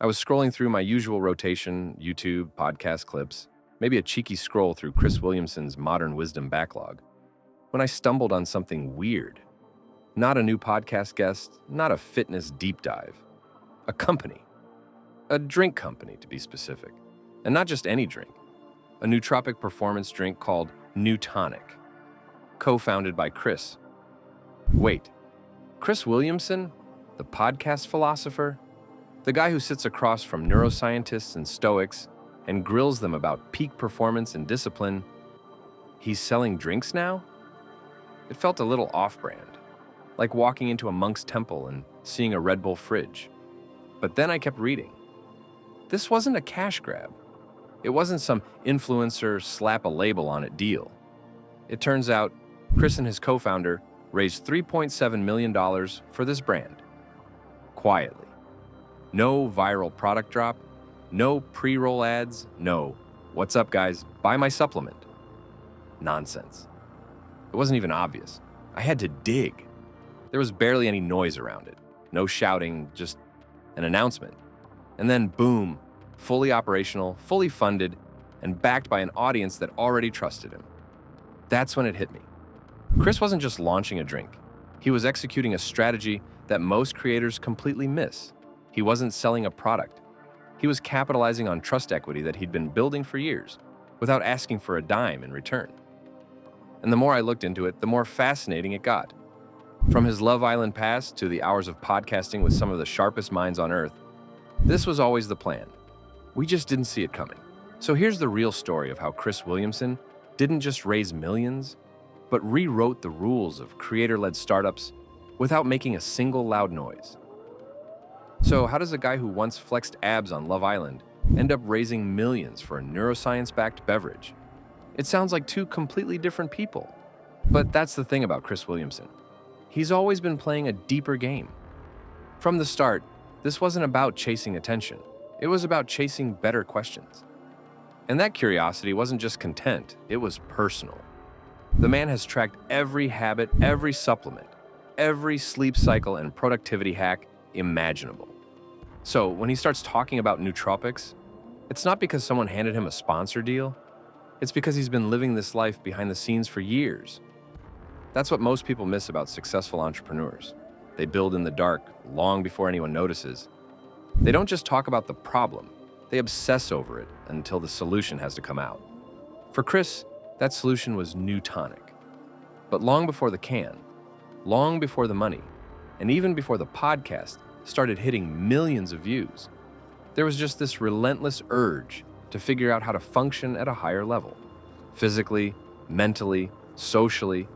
I was scrolling through my usual rotation, YouTube, podcast clips, maybe a cheeky scroll through Chris Williamson's Modern Wisdom backlog, when I stumbled on something weird. Not a new podcast guest, not a fitness deep dive. A company. A drink company, to be specific. And not just any drink. A nootropic performance drink called Neutonic. Co-founded by Chris. Wait, Chris Williamson? The podcast philosopher? The guy who sits across from neuroscientists and stoics and grills them about peak performance and discipline. He's selling drinks now? It felt a little off-brand. Like walking into a monk's temple and seeing a Red Bull fridge. But then I kept reading. This wasn't a cash grab. It wasn't some influencer slap a label on it deal. It turns out Chris and his co-founder raised $3.7 million for this brand. Quietly. No viral product drop, no pre-roll ads, no, "What's up guys, buy my supplement." Nonsense. It wasn't even obvious. I had to dig. There was barely any noise around it. No shouting, just an announcement. And then boom, fully operational, fully funded, and backed by an audience that already trusted him. That's when it hit me. Chris wasn't just launching a drink. He was executing a strategy that most creators completely miss. He wasn't selling a product. He was capitalizing on trust equity that he'd been building for years, without asking for a dime in return. And the more I looked into it, the more fascinating it got. From his Love Island past to the hours of podcasting with some of the sharpest minds on earth, this was always the plan. We just didn't see it coming. So here's the real story of how Chris Williamson didn't just raise millions, but rewrote the rules of creator-led startups without making a single loud noise. So how does a guy who once flexed abs on Love Island end up raising millions for a neuroscience-backed beverage? It sounds like two completely different people. But that's the thing about Chris Williamson. He's always been playing a deeper game. From the start, this wasn't about chasing attention. It was about chasing better questions. And that curiosity wasn't just content, it was personal. The man has tracked every habit, every supplement, every sleep cycle and productivity hack imaginable. So when he starts talking about nootropics, it's not because someone handed him a sponsor deal. It's because he's been living this life behind the scenes for years. That's what most people miss about successful entrepreneurs. They build in the dark long before anyone notices. They don't just talk about the problem, they obsess over it until the solution has to come out. For Chris, that solution was Neutonic. But long before the can, long before the money, and even before the podcast started hitting millions of views, there was just this relentless urge to figure out how to function at a higher level. Physically, mentally, socially.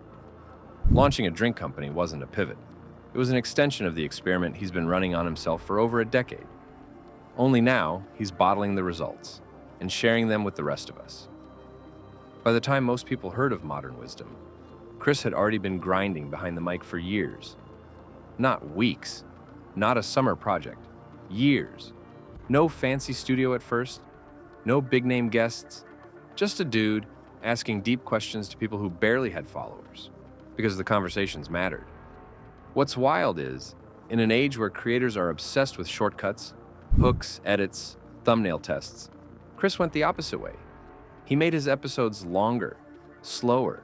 Launching a drink company wasn't a pivot. It was an extension of the experiment he's been running on himself for over a decade. Only now, he's bottling the results and sharing them with the rest of us. By the time most people heard of Modern Wisdom, Chris had already been grinding behind the mic for years. Not weeks, not a summer project, years. No fancy studio at first, no big-name guests, just a dude asking deep questions to people who barely had followers, because the conversations mattered. What's wild is, in an age where creators are obsessed with shortcuts, hooks, edits, thumbnail tests, Chris went the opposite way. He made his episodes longer, slower,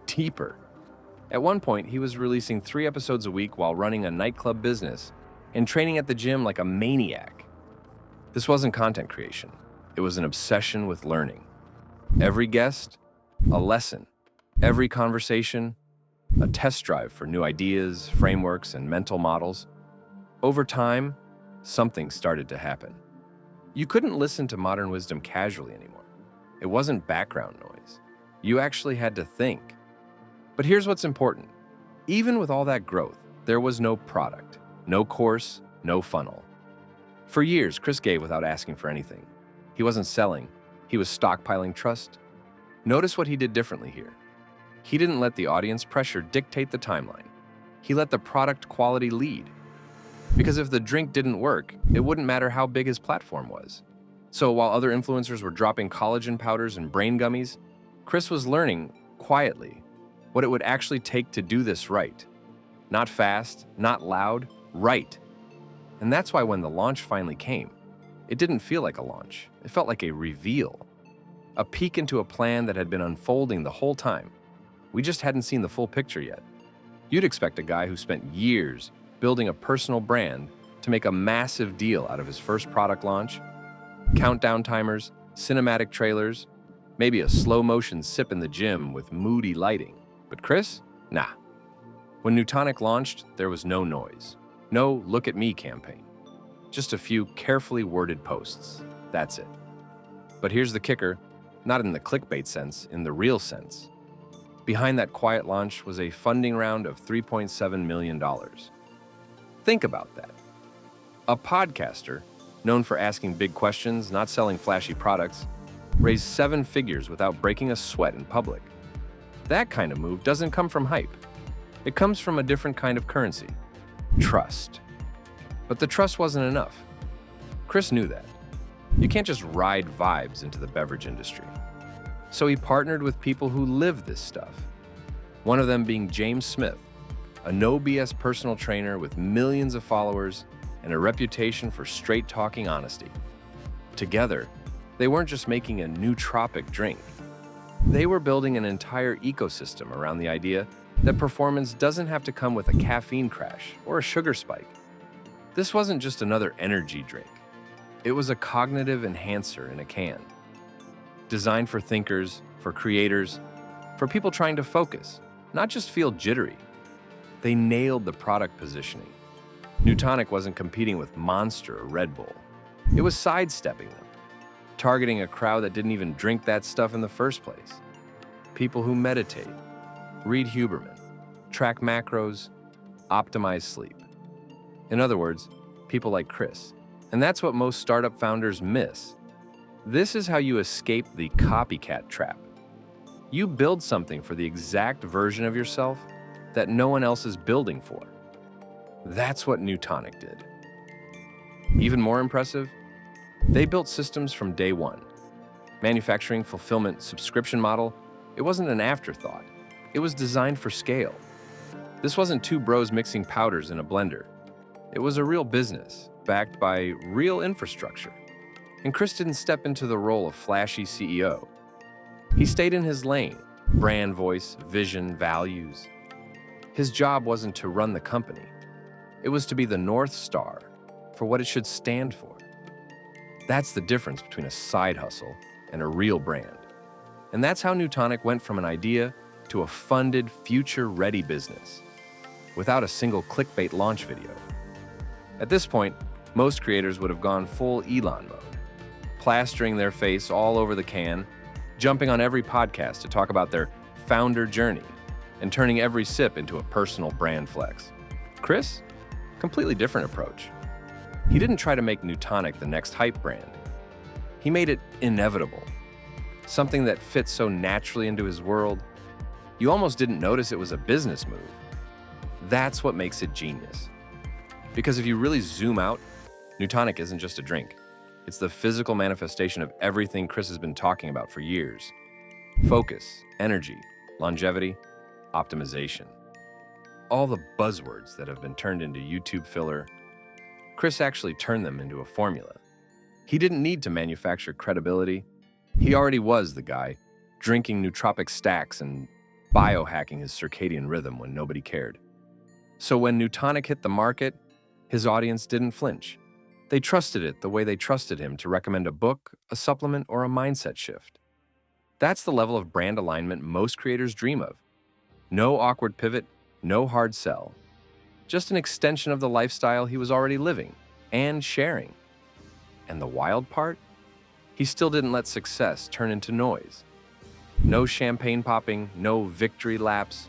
deeper. At one point, he was releasing 3 episodes a week while running a nightclub business and training at the gym like a maniac. This wasn't content creation. It was an obsession with learning. Every guest, a lesson. Every conversation, a test drive for new ideas, frameworks, and mental models. Over time, something started to happen. You couldn't listen to Modern Wisdom casually anymore. It wasn't background noise. You actually had to think. But here's what's important. Even with all that growth, there was no product, no course, no funnel. For years, Chris gave without asking for anything. He wasn't selling. He was stockpiling trust. Notice what he did differently here. He didn't let the audience pressure dictate the timeline. He let the product quality lead. Because if the drink didn't work, it wouldn't matter how big his platform was. So while other influencers were dropping collagen powders and brain gummies, Chris was learning, quietly, what it would actually take to do this right. Not fast, not loud, right. And that's why when the launch finally came, It didn't feel like a launch. It felt like a reveal, a peek into a plan that had been unfolding the whole time. We just hadn't seen the full picture yet. You'd expect a guy who spent years building a personal brand to make a massive deal out of his first product launch. Countdown timers, cinematic trailers, maybe a slow-motion sip in the gym with moody lighting. But Chris? Nah. When Neutonic launched, there was no noise. No "look at me" campaign. Just a few carefully worded posts. That's it. But here's the kicker, not in the clickbait sense, in the real sense. Behind that quiet launch was a funding round of $3.7 million. Think about that. A podcaster, known for asking big questions, not selling flashy products, raised 7 figures without breaking a sweat in public. That kind of move doesn't come from hype. It comes from a different kind of currency. Trust. But the trust wasn't enough. Chris knew that. You can't just ride vibes into the beverage industry. So he partnered with people who live this stuff. One of them being James Smith, a no-BS personal trainer with millions of followers and a reputation for straight-talking honesty. Together, they weren't just making a nootropic drink. They were building an entire ecosystem around the idea that performance doesn't have to come with a caffeine crash or a sugar spike. This wasn't just another energy drink. It was a cognitive enhancer in a can. Designed for thinkers, for creators, for people trying to focus, not just feel jittery. They nailed the product positioning. Neutonic wasn't competing with Monster or Red Bull. It was sidestepping them, targeting a crowd that didn't even drink that stuff in the first place. People who meditate, read Huberman, track macros, optimize sleep. In other words, people like Chris. And that's what most startup founders miss. This is how you escape the copycat trap. You build something for the exact version of yourself that no one else is building for. That's what Neutonic did. Even more impressive, they built systems from day one. Manufacturing, fulfillment, subscription model, it wasn't an afterthought. It was designed for scale. This wasn't two bros mixing powders in a blender. It was a real business, backed by real infrastructure. And Chris didn't step into the role of flashy CEO. He stayed in his lane, brand voice, vision, values. His job wasn't to run the company. It was to be the North Star for what it should stand for. That's the difference between a side hustle and a real brand. And that's how Neutonic went from an idea to a funded, future-ready business, without a single clickbait launch video. At this point, most creators would have gone full Elon mode, plastering their face all over the can, jumping on every podcast to talk about their founder journey, and turning every sip into a personal brand flex. Chris? Completely different approach. He didn't try to make Neutonic the next hype brand. He made it inevitable, something that fits so naturally into his world, you almost didn't notice it was a business move. That's what makes it genius. Because if you really zoom out, Neutonic isn't just a drink. It's the physical manifestation of everything Chris has been talking about for years. Focus, energy, longevity, optimization. All the buzzwords that have been turned into YouTube filler, Chris actually turned them into a formula. He didn't need to manufacture credibility. He already was the guy, drinking nootropic stacks and biohacking his circadian rhythm when nobody cared. So when Neutonic hit the market, his audience didn't flinch. They trusted it the way they trusted him to recommend a book, a supplement, or a mindset shift. That's the level of brand alignment most creators dream of. No awkward pivot, no hard sell. Just an extension of the lifestyle he was already living and sharing. And the wild part? He still didn't let success turn into noise. No champagne popping, no victory laps.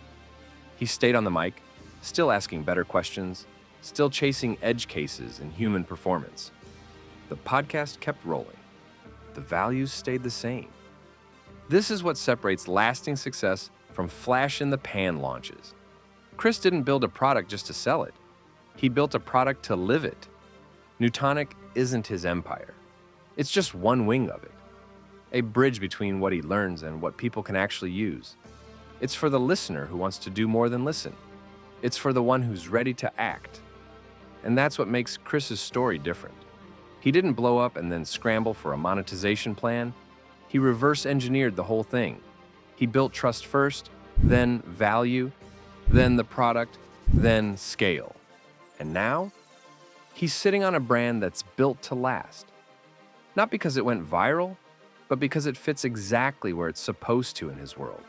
He stayed on the mic, still asking better questions, still chasing edge cases in human performance. The podcast kept rolling. The values stayed the same. This is what separates lasting success from flash-in-the-pan launches. Chris didn't build a product just to sell it. He built a product to live it. Neutonic isn't his empire. It's just one wing of it. A bridge between what he learns and what people can actually use. It's for the listener who wants to do more than listen. It's for the one who's ready to act. And that's what makes Chris's story different. He didn't blow up and then scramble for a monetization plan. He reverse engineered the whole thing. He built trust first, then value, then the product, then scale. And now, he's sitting on a brand that's built to last. Not because it went viral, but because it fits exactly where it's supposed to in his world.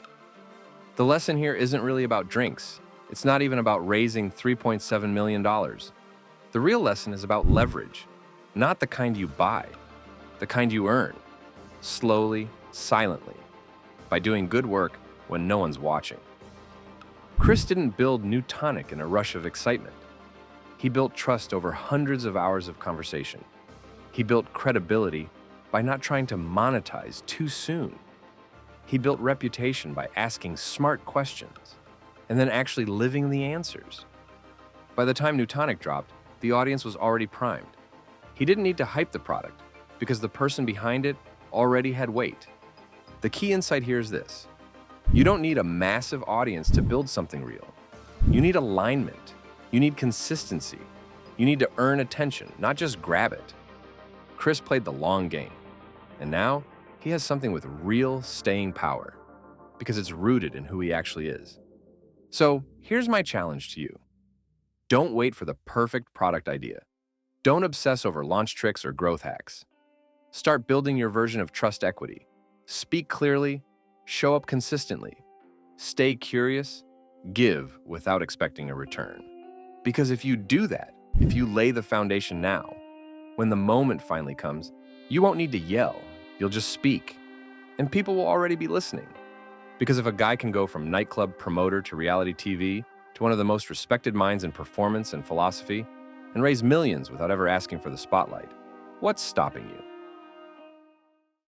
The lesson here isn't really about drinks. It's not even about raising $3.7 million. The real lesson is about leverage, not the kind you buy, the kind you earn, slowly, silently, by doing good work when no one's watching. Chris didn't build Neutonic in a rush of excitement. He built trust over hundreds of hours of conversation. He built credibility by not trying to monetize too soon. He built reputation by asking smart questions and then actually living the answers. By the time Neutonic dropped, the audience was already primed. He didn't need to hype the product because the person behind it already had weight. The key insight here is this: you don't need a massive audience to build something real. You need alignment. You need consistency. You need to earn attention, not just grab it. Chris played the long game, and now he has something with real staying power because it's rooted in who he actually is. So here's my challenge to you. Don't wait for the perfect product idea. Don't obsess over launch tricks or growth hacks. Start building your version of trust equity. Speak clearly, show up consistently, stay curious, give without expecting a return. Because if you do that, if you lay the foundation now, when the moment finally comes, you won't need to yell, you'll just speak, and people will already be listening. Because if a guy can go from nightclub promoter to reality TV to one of the most respected minds in performance and philosophy, and raise millions without ever asking for the spotlight, what's stopping you?